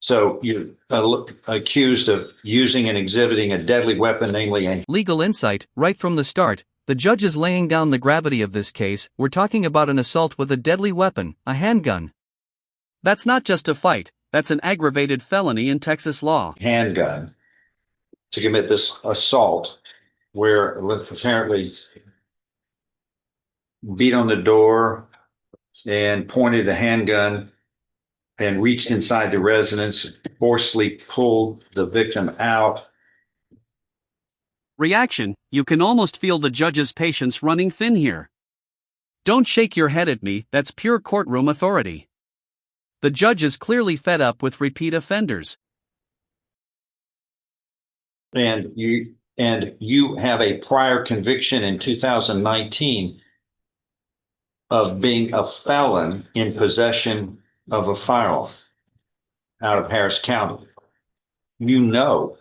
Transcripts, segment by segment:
So you're accused of using and exhibiting a deadly weapon, namely a Legal insight, right from the start. The judge is laying down the gravity of this case. We're talking about an assault with a deadly weapon, a handgun. That's not just a fight, that's an aggravated felony in Texas law. handgun to commit this assault where apparently beat on the door and pointed a handgun and reached inside the residence, forcefully pulled the victim out. Reaction: you can almost feel the judge's patience running thin here. Don't shake your head at me, that's pure courtroom authority. The judge is clearly fed up with repeat offenders. And you have a prior conviction in 2019 of being a felon in possession of a firearm out of Harris County. You know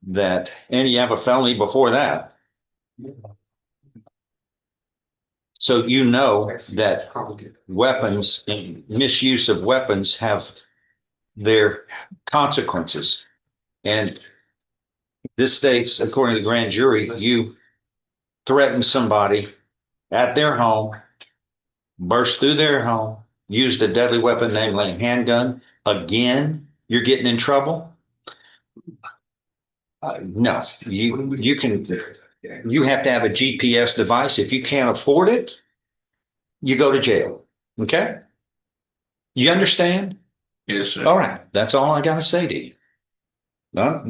that, and you have a felony before that. So you know that weapons and misuse of weapons have their consequences. And this states, according to the grand jury, you threatened somebody at their home, burst through their home, used a deadly weapon, namely a handgun. Again, you're getting in trouble. No, you have to have a GPS device. If you can't afford it, you go to jail. Okay? You understand? Yes, sir. All right. That's all I got to say to you. No,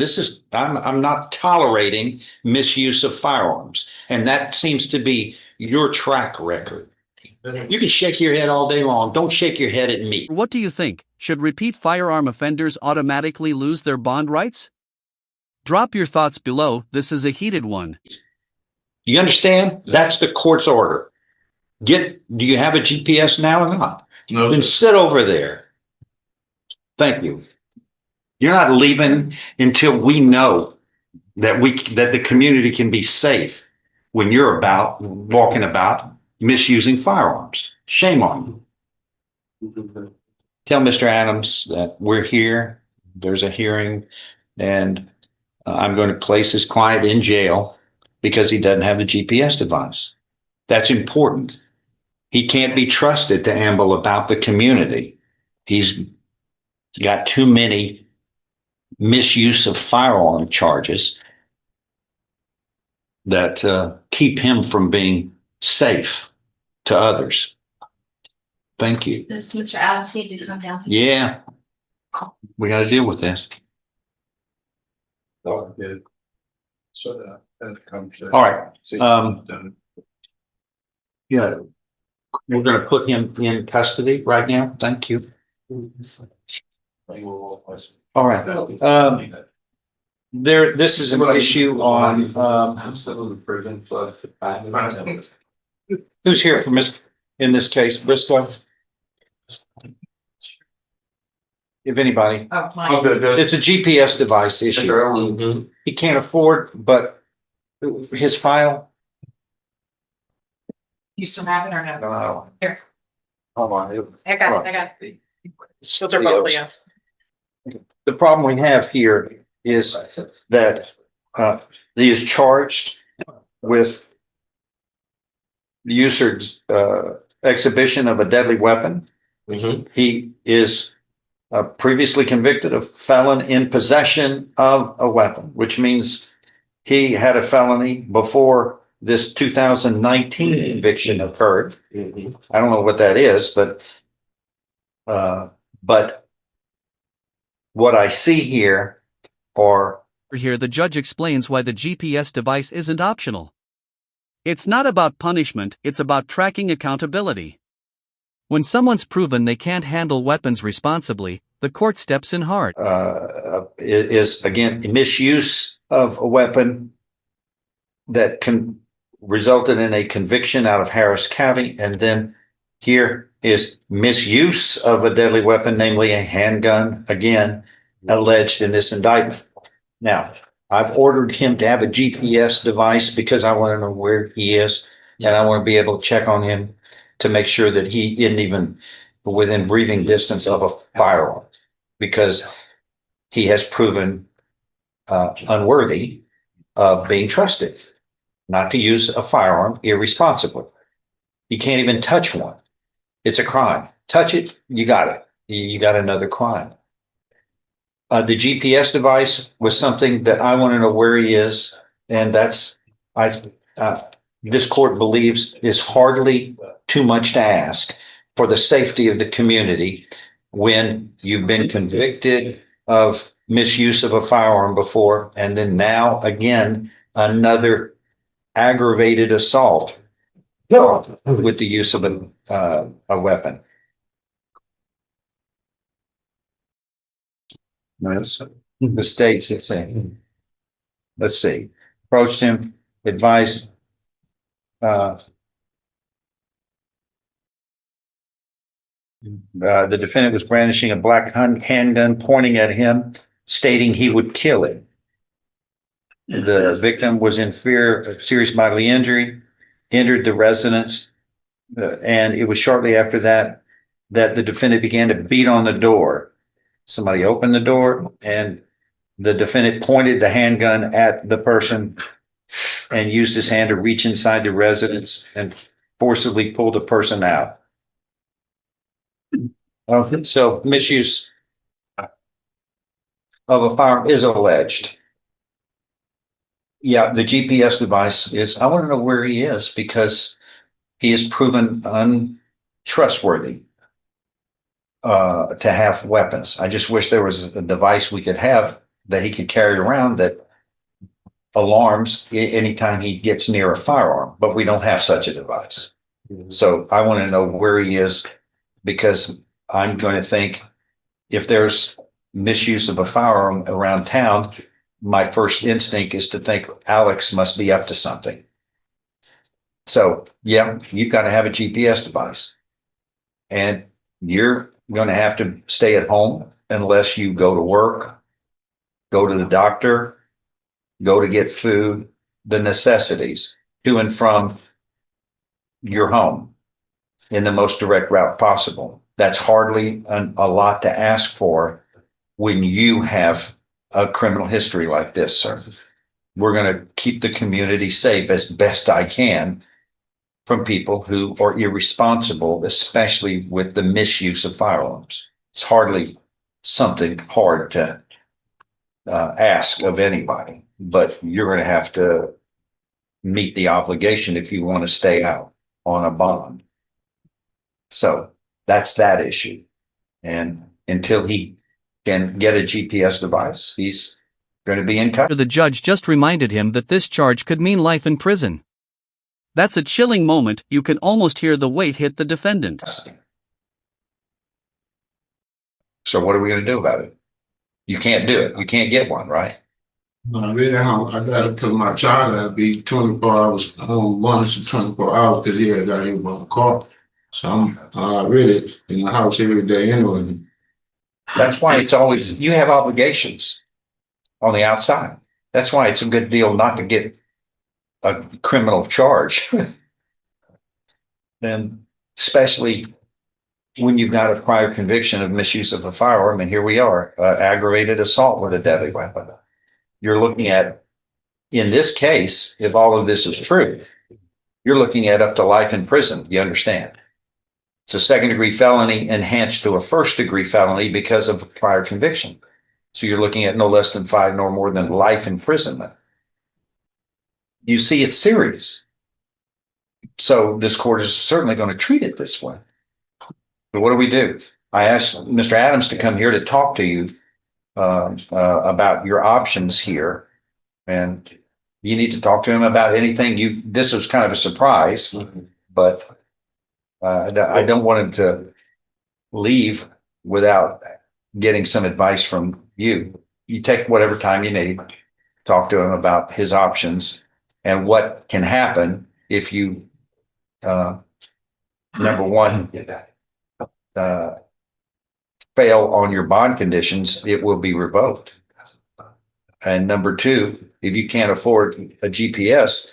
I'm not tolerating misuse of firearms. And that seems to be your track record. You can shake your head all day long. Don't shake your head at me. What do you think? Should repeat firearm offenders automatically lose their bond rights? Drop your thoughts below. This is a heated one. You understand? That's the court's order. Do you have a GPS now or not? No, Then sir. sit over there. Thank you. You're not leaving until we know that the community can be safe when you're walking about misusing firearms. Shame on you. Tell Mr. Adams that we're here. There's a hearing, and I'm going to place his client in jail because he doesn't have the GPS device. That's important. He can't be trusted to amble about the community. He's got too many misuse of firearm charges that keep him from being safe to others. Thank you. Does Mr. Adams need to come down? Yeah, we got to deal with this. Oh, good. So that comes. All right. Yeah, we're going to put him in custody right now. Thank you. All right. This is an issue on, I'm still in the prison, so. who's here from in this case, Briscoe? If anybody, it's a GPS device issue. He can't afford, but his file. You still have it or no? No. Here. Hold on. I got it. Those are both Leo's. The problem we have here is that he is charged with the use or exhibition of a deadly weapon. He is previously convicted of felon in possession of a weapon, which means he had a felony before this 2019 conviction occurred. I don't know what that is, but what I see here are. Here, the judge explains why the GPS device isn't optional. It's not about punishment, it's about tracking accountability. When someone's proven they can't handle weapons responsibly, the court steps in hard. Is again misuse of a weapon that resulted in a conviction out of Harris County, and then here is misuse of a deadly weapon, namely a handgun, again alleged in this indictment. Now, I've ordered him to have a GPS device because I want to know where he is, and I want to be able to check on him to make sure that he isn't even within breathing distance of a firearm because he has proven unworthy of being trusted, not to use a firearm irresponsibly. You can't even touch one. It's a crime. Touch it, you got it. You got another crime. The GPS device was something that I want to know where he is, and that's this court believes is hardly too much to ask for the safety of the community when you've been convicted of misuse of a firearm before, and then now again another aggravated assault with the use of a weapon. The states, let's see, approached him, advised the defendant was brandishing a black handgun, pointing at him, stating he would kill him. The victim was in fear of serious bodily injury, entered the residence, and it was shortly after that that the defendant began to beat on the door. Somebody opened the door, and the defendant pointed the handgun at the person and used his hand to reach inside the residence and forcibly pull the person out. So misuse of a firearm is alleged. Yeah, the GPS device is, I want to know where he is because he is proven untrustworthy to have weapons. I just wish there was a device we could have that he could carry around that alarms anytime he gets near a firearm, but we don't have such a device. So I want to know where he is because I'm going to think if there's misuse of a firearm around town, my first instinct is to think Alex must be up to something. So yeah, you've got to have a GPS device and you're going to have to stay at home unless you go to work, go to the doctor, go to get food, the necessities to and from your home in the most direct route possible. That's hardly a lot to ask for when you have a criminal history like this, sir. We're going to keep the community safe as best I can from people who are irresponsible, especially with the misuse of firearms. It's hardly something hard to ask of anybody, but you're going to have to meet the obligation if you want to stay out on a bond. So that's that issue. And until he can get a GPS device, he's going to be in custody. The judge just reminded him that this charge could mean life in prison. That's a chilling moment. You can almost hear the weight hit the defendant. So what are we going to do about it? You can't do it. You can't get one, right? I really don't. I got to put my child out to be 24 hours home, monitored 24 hours because he had got hit by a car. So I'm really in the house every day anyway. That's why it's always, you have obligations on the outside. That's why it's a good deal not to get a criminal charge. And especially when you've got a prior conviction of misuse of a firearm, and here we are, aggravated assault with a deadly weapon. You're looking at, in this case, if all of this is true, you're looking at up to life in prison, you understand? It's a second-degree felony enhanced to a first-degree felony because of a prior conviction. So you're looking at no less than 5 nor more than life imprisonment. You see, it's serious. So this court is certainly going to treat it this way. But what do we do? I asked Mr. Adams to come here to talk to you about your options here. And you need to talk to him about anything. This was kind of a surprise, but I don't want him to leave without getting some advice from you. You take whatever time you need, talk to him about his options and what can happen if you, number one, fail on your bond conditions, it will be revoked. And number two, if you can't afford a GPS,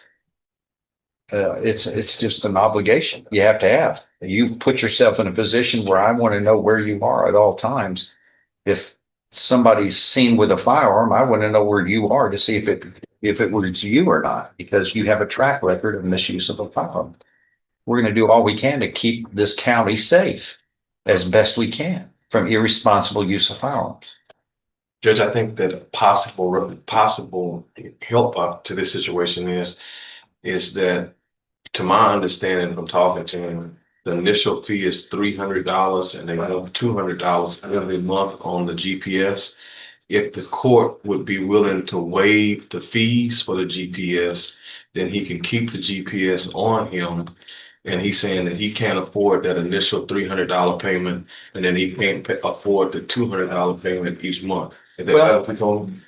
it's just an obligation you have to have. You put yourself in a position where I want to know where you are at all times. If somebody's seen with a firearm, I want to know where you are to see if it was you or not, because you have a track record of misuse of a firearm. We're going to do all we can to keep this county safe as best we can from irresponsible use of firearms. Judge, I think that a possible help up to this situation is that, to my understanding from talking to him, the initial fee is $300 and they have $200 every month on the GPS. If the court would be willing to waive the fees for the GPS, then he can keep the GPS on him. And he's saying that he can't afford that initial $300 payment, and then he can't afford the $200 payment each month. Well,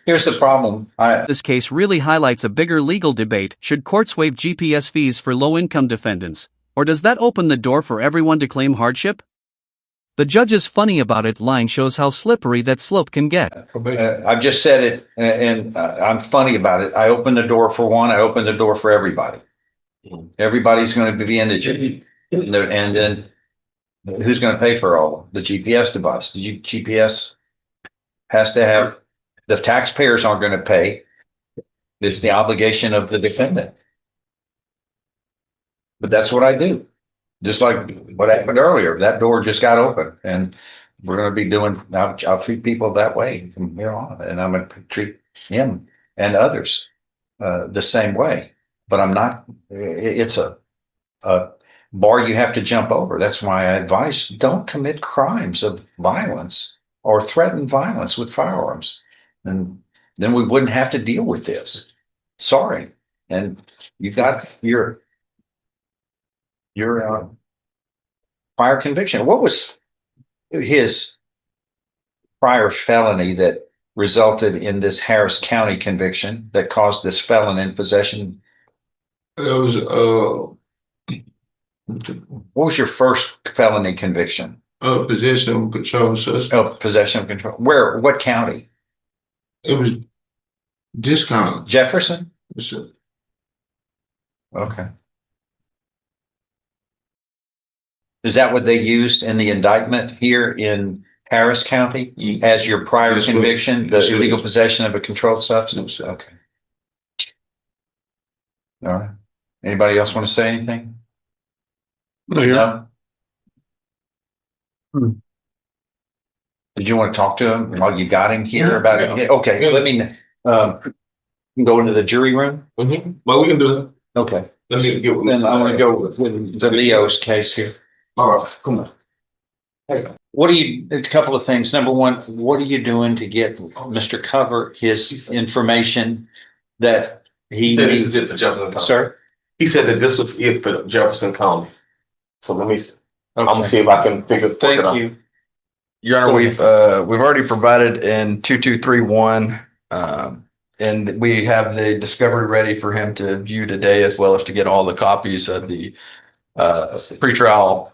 here's the problem. This case really highlights a bigger legal debate. Should courts waive GPS fees for low-income defendants? Or does that open the door for everyone to claim hardship? The judge's funny about it line shows how slippery that slope can get. I've just said it, and I'm funny about it. I open the door for one, I open the door for everybody. Everybody's going to be indigent. And then who's going to pay for all the GPS device? The GPS has to have, the taxpayers aren't going to pay. It's the obligation of the defendant. But that's what I do. Just like what happened earlier, that door just got open, and we're going to be doing, I'll treat people that way from here on, and I'm going to treat him and others the same way. But I'm not, it's a bar you have to jump over. That's why I advise, don't commit crimes of violence or threaten violence with firearms. And then we wouldn't have to deal with this. Sorry. And you've got your prior conviction. What was his prior felony that resulted in this Harris County conviction that caused this felon in possession? That was What was your first felony conviction? possession of control system. Oh, possession of control. Where? What county? It was discount. Jefferson? Okay. Is that what they used in the indictment here in Harris County as your prior Yes, conviction, the yes, it illegal is. possession of a controlled substance? Yes, sir. Okay. All right. Anybody else want to say anything? No. Did you want to talk to him while you got him here about it? Okay, let me go into the jury room. Well, we can do that. Okay. Let me get with Then I want to go with the Leo's case here. All right, come on. A couple of things. Number one, what are you doing to get Mr. Cover his information that he This is needs? it for Jefferson County. Sir? He said that this was it for Jefferson County. So let me see. I'm Okay. gonna see if I can work it Thank out. you. Your Honor, Go we've already provided in 2231, and we have the discovery ready for him to view today, as well as to get all the copies of the pretrial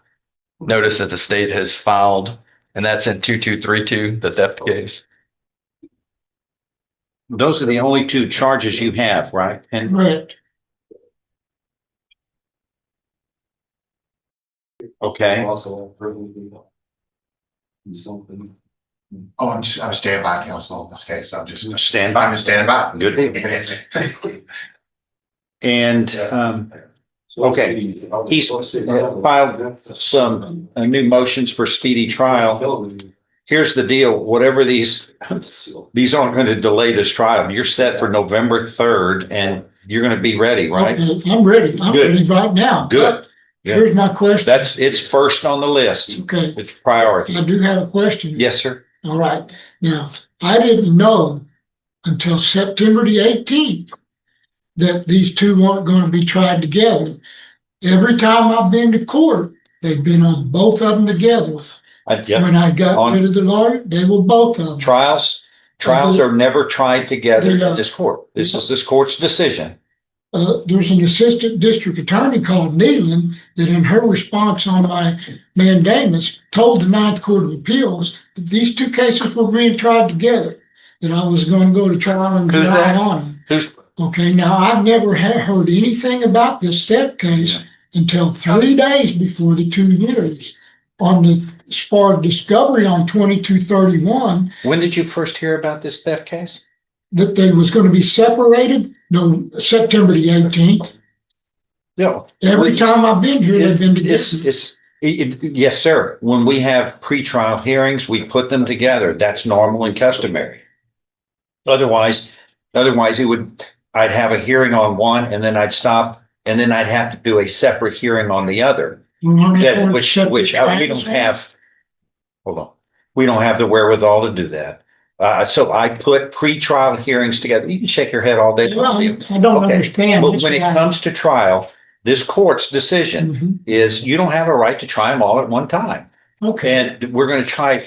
notice that the state has filed, and that's in 2232, the theft case. Those are the only two charges you have, right? And Correct. okay. Oh, I'm a standby counsel in this case. I'm Stand by. I'm a standby. Good And okay, he's filed some new motions for speedy trial. Here's the deal, whatever these aren't going to delay this trial. You're set for November 3rd and you're going to be ready, right? Okay, I'm ready. I'm Good. ready right now. Good. Here's my question. It's first on the list. Okay, It's priority. I do have a question. Yes, sir. All right. Now, I didn't know until September the 18th that these two weren't going to be tried together. Every time I've been to court, they've been on both of them together. Yeah. When I got rid of the lawyer, they were both of them. Trials are never tried together in this court. This is this court's decision. There's an assistant district attorney called Nealon that in her response on my mandamus told the Ninth Court of Appeals that these two cases were being tried together, that I was going to go to trial and Who's rely that? on them. Okay, now I've never heard anything about this step case until 3 days before the 2 years. On the SPAR discovery on 2231, When did you first hear about this theft case? that they was gonna be separated, no, September the 18th. No. Every time I've been here, they've been together. Yes, sir. When we have pretrial hearings, we put them together. That's normal and customary. Otherwise I'd have a hearing on one and then I'd stop and then I'd have to do a separate hearing on the other. Which we don't have. Hold on. We don't have the wherewithal to do that. So I put pretrial hearings together. You can shake your head all day. Well, I don't Okay. understand. But when it comes to trial, this court's decision Mhm. is you don't have a right to try them all at one time. Okay, And we're going to try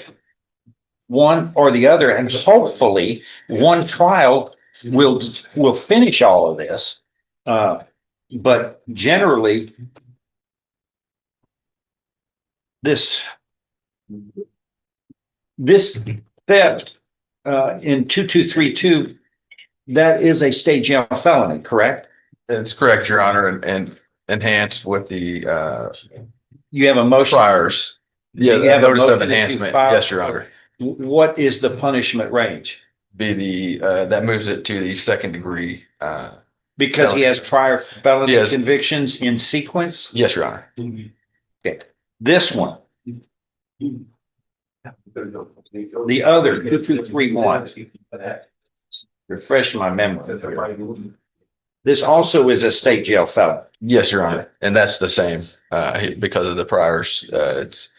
one or the other, and hopefully one trial will finish all of this. But generally, this theft in 2232, that is a state jail felony, correct? That's correct, Your Honor, and enhanced with the You have a motion. priors. Yeah, You have a notice of motion to enhancement. file- Yes, Your Honor. What is the punishment range? Be the that moves it to the second degree. Because he has prior felony Yes. convictions in sequence? Yes, Your Honor. Okay. This one, the other 2231, refresh my memory. This also is a state jail felon. Yes, Your Honor. And that's the same because of the priors. It's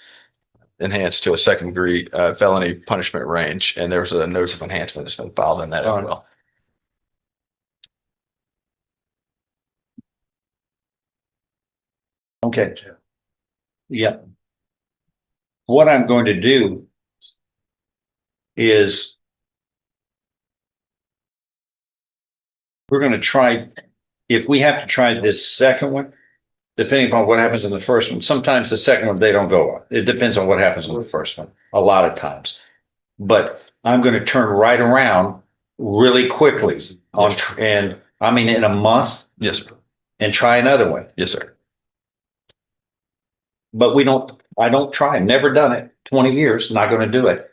enhanced to a second degree felony punishment range. And there's a notice of enhancement that's been filed in that as well. Okay. Yeah. What I'm going to do is we're going to try, if we have to try this second one, depending upon what happens in the first one, sometimes the second one, they don't go on. It depends on what happens in the first one, a lot of times. But I'm going to turn right around really quickly on, and I mean, in a month. Yes, sir. And try another one. Yes, sir. But I don't try, never done it, 20 years, not going to do it.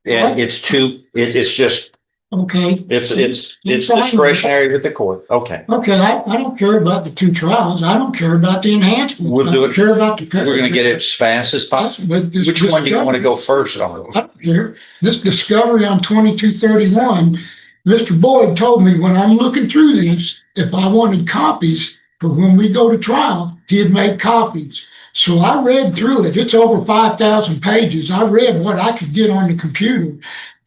And it's just, okay. it's discretionary with the court. Okay. Okay, I don't care about the 2 trials. I don't care about the enhancement. We'll do I don't it. care about the. We're going to get it as fast as possible. But this Which one do you want to discovery- go first on? I don't care. This discovery on 2231, Mr. Boyd told me when I'm looking through this, if I wanted copies for when we go to trial, he had made copies. So I read through it. It's over 5,000 pages. I read what I could get on the computer,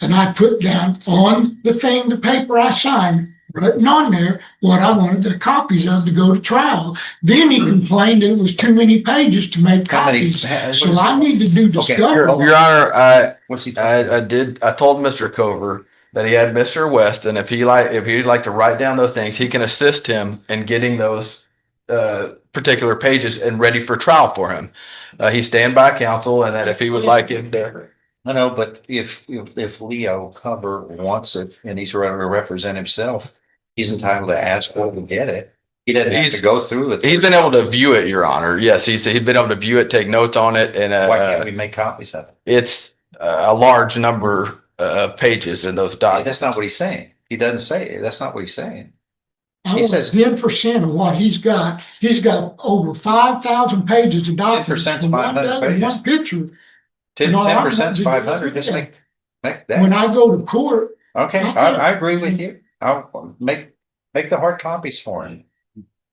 and I put down on the thing, the paper I signed, written on there what I wanted the copies of to go to trial. Then he complained that it was too many pages to make How many- copies. what So is I it? need to do Okay, discovery. Your Honor, What's he? I told Mr. Cover that he had Mr. West, and if he'd like to write down those things, he can assist him in getting those particular pages and ready for trial for him. He's standby counsel, and that if he would like it, I know, but if Leo Cover wants it and he's ready to represent himself, he's entitled to ask or to get it. He doesn't have to go through it. he's been able to view it, Your Honor. Yes, he's been able to view it, take notes on it, and Why can't we make copies of it? it's a large number of pages in those documents. That's not what he's saying. He doesn't say it. That's not what he's saying. I He want says- 10% of what he's got. He's got over 5,000 pages of documents. 10% is from one 500 day, pages. One picture. 10% is 500. Just make When that. I go to court, Okay, I agree with you. I'll make the hard copies for him.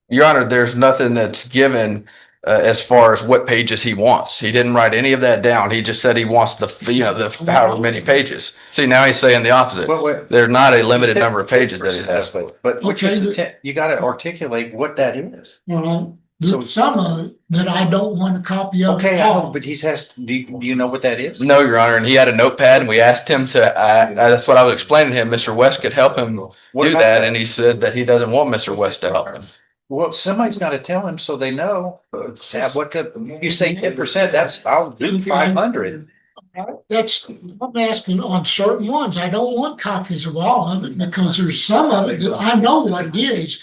Your Honor, there's nothing that's given as far as what pages he wants. He didn't write any of that down. He just said he wants the however many pages. See, now he's saying the opposite. Well, There's not a limited number of pages that he has. But which is you got to articulate what that is. there's some of it that I don't want a copy of. Okay, at all. but do you know what that is? No, Your Honor, and he had a notepad, and we asked him to. That's what I was explaining to him. Mr. West could help him What do about that, and he said that he doesn't want Mr. West to help him. Well, somebody's got to tell him so they know. Sam, you say 10%, I'll do 500. That's, I'm asking on certain ones. I don't want copies of all of it because there's some of it that I know what it is.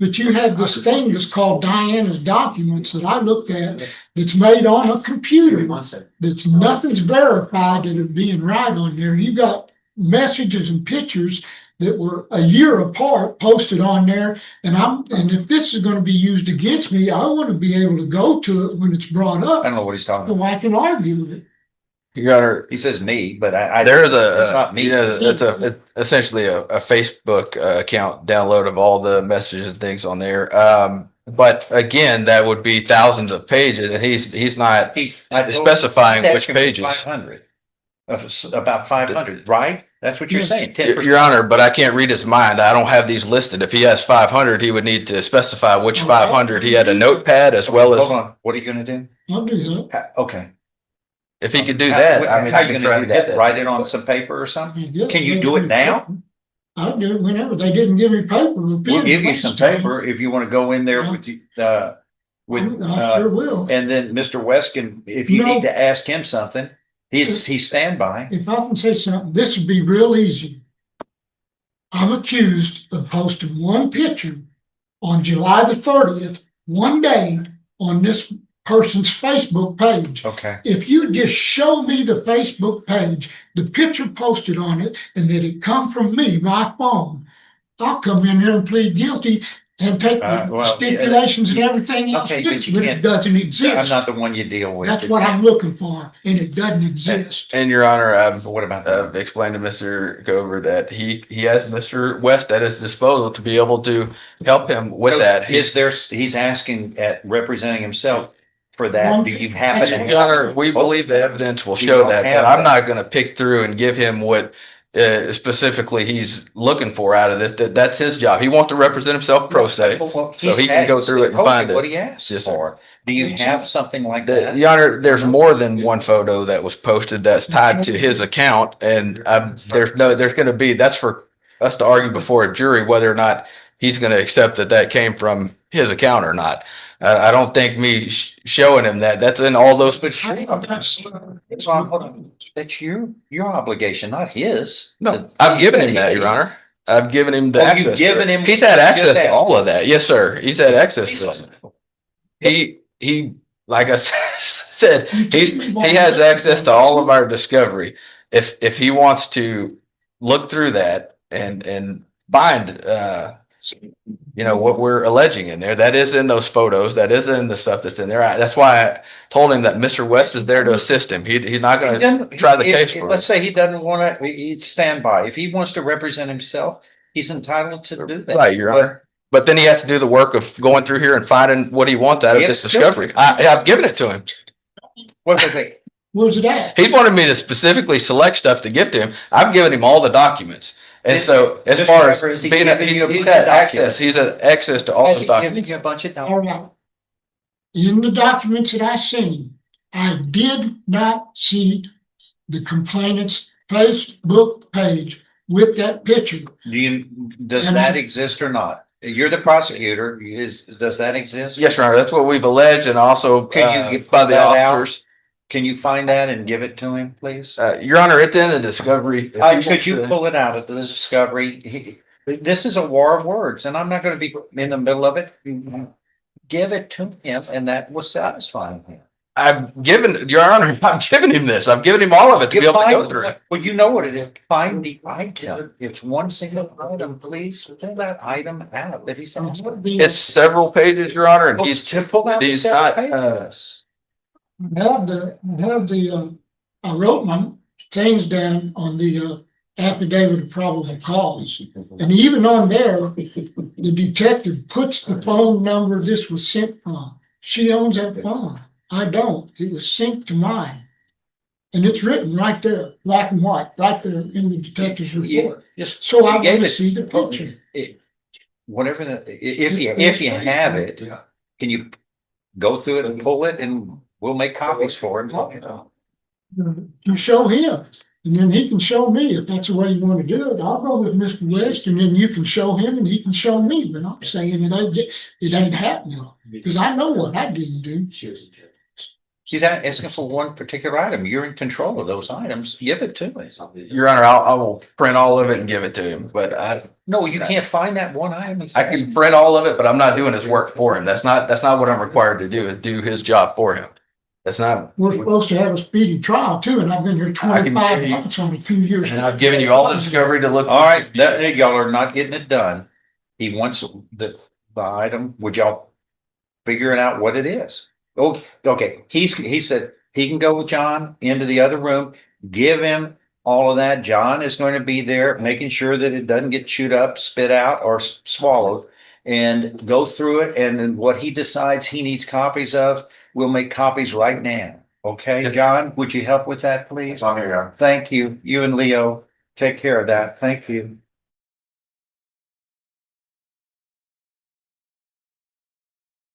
But you have this thing that's called Diana's documents that I looked at that's made on a computer. That's nothing's verified that it being right on there. You got messages and pictures that were a year apart posted on there. And if this is gonna be used against me, I wanna be able to go to it when it's brought I up, don't know what he's talking so about. I can argue with it. Your Honor, He says me, but I. there's It's not me. essentially a Facebook account download of all the messages and things on there. But again, that would be thousands of pages, and he's not specifying which pages. 500. About 500, right? That's what you're saying, 10%. Your Honor, but I can't read his mind. I don't have these listed. If he has 500, he would need to specify which 500. He had a notepad as well Hold as, on, what are you gonna do? I'll do that. Okay. if he could do that, I mean, How I you can gonna try do to get that? that. Write it on some paper or something? Yeah, Can you do it now? I'll do it whenever. They didn't give me paper. We'll give you some paper if you wanna go in there with you, I sure will. and then Mr. Weskin, if you No. need to ask him something, he's standby. If I can say something, this would be real easy. I'm accused of posting one picture on July the 30th, one day on this person's Facebook page. Okay. If you just show me the Facebook page, the picture posted on it, and that it come from me, my phone, I'll come in here and plead guilty and take the Well, stipulations and everything else. Okay, with but it, you but can't- it doesn't I'm exist. not the one you deal with. That's what I'm looking for, and it doesn't exist. And Your Honor, I've What about that? explained to Mr. Gover that he has Mr. West at his disposal to be able to help him with that. He's asking at representing himself for that. Do you happen to? Your Honor, we believe the evidence will You show don't that, have but I'm that. not gonna pick through and give him what specifically he's looking for out of this. That's his job. He wants to represent himself pro se. Well, so he can go through it and told you find it. What he asked Yes, sir. for. Do you have something like The, that? Your Honor, there's more than one photo that was posted that's tied to his account, and there's gonna be, that's for us to argue before a jury whether or not he's gonna accept that came from his account or not. I don't think me showing him that's in all those. But sure, hold on. That's your obligation, not his. No, I've given him that, Your Honor. I've given him the Oh, access. you've given him. He's had access just to all of that. Yes, sir. He's had access to it. He, like I said, he has access to all of our discovery. If he wants to look through that and find, what we're alleging in there, that is in those photos, that is in the stuff that's in there. That's why I told him that Mr. West is there to assist him. He's not going to try the case for Let's us. say he doesn't want to, he'd stand by. If he wants to represent himself, he's entitled to do that. Right, Your Honor. But then he has to do the work of going through here and finding what he wants out of this discovery. I've given it to him. Wait. Where's it at? He's wanted me to specifically select stuff to give to him. I've given him all the documents. And so as Mr. far as Weber, has he being, given you a he's bunch had of access, documents? he's had access to all Has the he given documents. you a bunch of All documents? right. In the documents that I seen, I did not see the complainant's Facebook page with that picture. Does that exist or not? You're the prosecutor. Does that exist? Yes, Your Honor, that's what we've alleged and also Can you by the pull that out? officers. Can you find that and give it to him, please? Your Honor, it's in the discovery. If he Could wants you to- pull it out of the discovery? This is a war of words, and I'm not going to be in the middle of it. Give it to him, and that will satisfy him. I've given, Your Honor, I've given him this. I've given him all of it to be able to go through it. Well, you know what it is. Find the item. It's one single item. Please pull that item out that he's asking. It's several pages, Your Honor, and he's To pull out the he's separate not, pages. I wrote my things down on the affidavit of probable cause. And even on there, the detective puts the phone number this was sent from. She owns that phone. I don't. It was synced to mine. And it's written right there, black and white, right there in the detective's report. Just So I you gave want to it- see the picture. Whatever if you have it, can you go through it and pull it, and we'll make copies for him? You show him, and then he can show me if that's the way you want to do it. I'll go with Mr. West, and then you can show him and he can show me, but I'm saying it ain't happening. Because I know what I didn't do. He's asking for one particular item. You're in control of those items. Give it to me. Your Honor, I will print all of it and give it to him, but No, you can't find that one item. He's I can asking. print all of it, but I'm not doing his work for him. That's not what I'm required to do, is do his job for him. That's not. We're supposed to have a speedy trial too, and I've been here I can 25 give you- months on a few years. And I've given you all the discovery to look. All right, that, y'all are not getting it done. He wants the item. Would y'all figuring out what it is? Oh, okay. He said he can go with John into the other room, give him all of that. John is going to be there, making sure that it doesn't get chewed up, spit out, or swallowed, and go through it. And then what he decides he needs copies of, we'll make copies right now. Okay, Yes. John, would you help with that, please? I'm here. Thank you. You and Leo, take care of that. Thank you.